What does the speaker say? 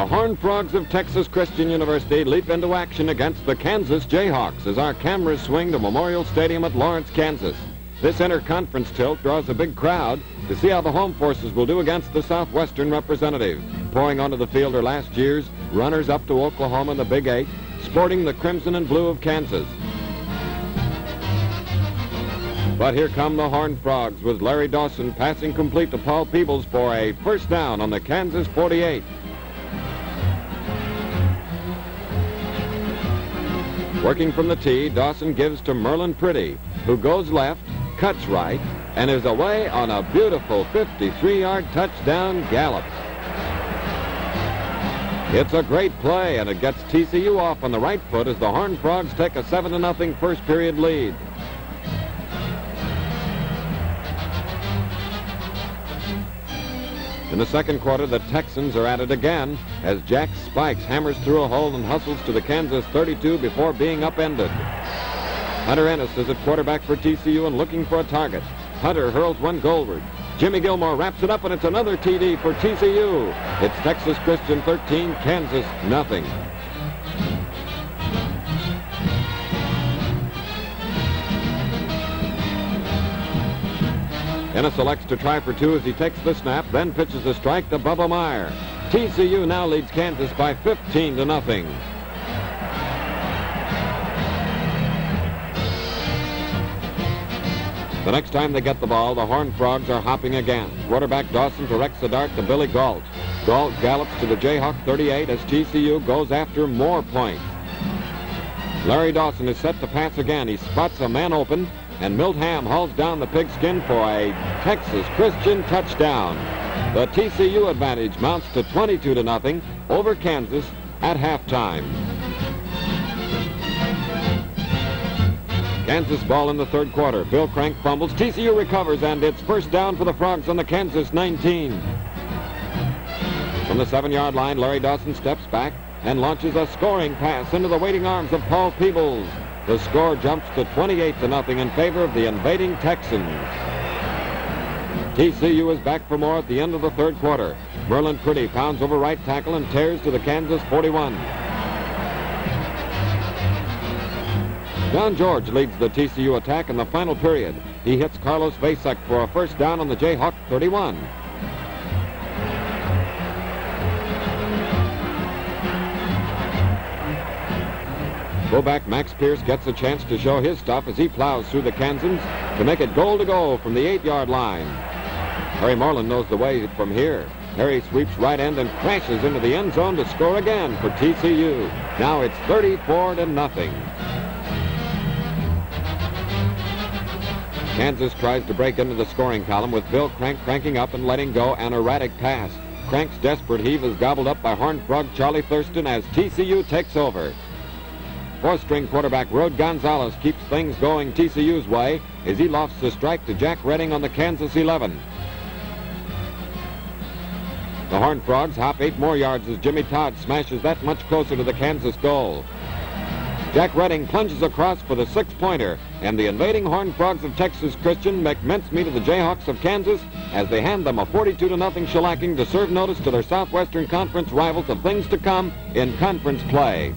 The Horned Frogs of Texas Christian University leap into action against the Kansas Jayhawks as our cameras swing to Memorial Stadium at Lawrence, Kansas. This inter-conference tilt draws a big crowd to see how the home forces will do against the Southwestern representative. Pouring onto the field are last year's runners-up to Oklahoma in the Big Eight, sporting the crimson and blue of Kansas. But here come the Horned Frogs with Larry Dawson passing complete to Paul Peebles for a first down on the Kansas 48. Working from the tee, Dawson gives to Merlin Pretty, who goes left, cuts right, and is away on a beautiful 53-yard touchdown gallop. It's a great play, and it gets TCU off on the right foot as the Horned Frogs take a 7-0 first period lead. In the second quarter, the Texans are at it again as Jack Spikes hammers through a hole and hustles to the Kansas 32 before being upended. Hunter Ennis is at quarterback for TCU and looking for a target. Hunter hurls one goalward. Jimmy Gilmore wraps it up, and it's another TD for TCU. It's Texas Christian 13, Kansas nothing. Ennis elects to try for two as he takes the snap, then pitches a strike to Bubba Meyer. TCU now leads Kansas by 15-0. The next time they get the ball, the Horned Frogs are hopping again. Quarterback Dawson directs the dart to Billy Galt. Galt gallops to the Jayhawk 38 as TCU goes after more points. Larry Dawson is set to pass again. He spots a man open, and Milt Ham hauls down the pigskin for a Texas Christian touchdown. The TCU advantage mounts to 22-0 over Kansas at halftime. Kansas ball in the third quarter. Bill Crank fumbles. TCU recovers, and it's first down for the Frogs on the Kansas 19. From the 7-yard line, Larry Dawson steps back and launches a scoring pass into the waiting arms of Paul Peebles. The score jumps to 28-0 in favor of the invading Texans. TCU is back for more at the end of the third quarter. Merlin Pretty pounds over right tackle and tears to the Kansas 41. John George leads the TCU attack in the final period. He hits Carlos Vasek for a first down on the Jayhawk 31. Fullback Max Pierce gets a chance to show his stuff as he plows through the Kansans to make it goal to go from the 8-yard line. Harry Moreland knows the way from here. Harry sweeps right end and crashes into the end zone to score again for TCU. Now it's 34-0. Kansas tries to break into the scoring column with Bill Crank cranking up and letting go an erratic pass. Crank's desperate heave is gobbled up by Horned Frog Charlie Thurston as TCU takes over. Fourth-string quarterback Rode Gonzalez keeps things going TCU's way as he lofts the strike to Jack Redding on the Kansas 11. The Horned Frogs hop 8 more yards as Jimmy Todd smashes that much closer to the Kansas goal. Jack Redding plunges across for the 6-pointer, and the invading Horned Frogs of Texas Christian make mincemeat of the Jayhawks of Kansas as they hand them a 42-0 shellacking to serve notice to their Southwestern Conference rivals of things to come in conference play.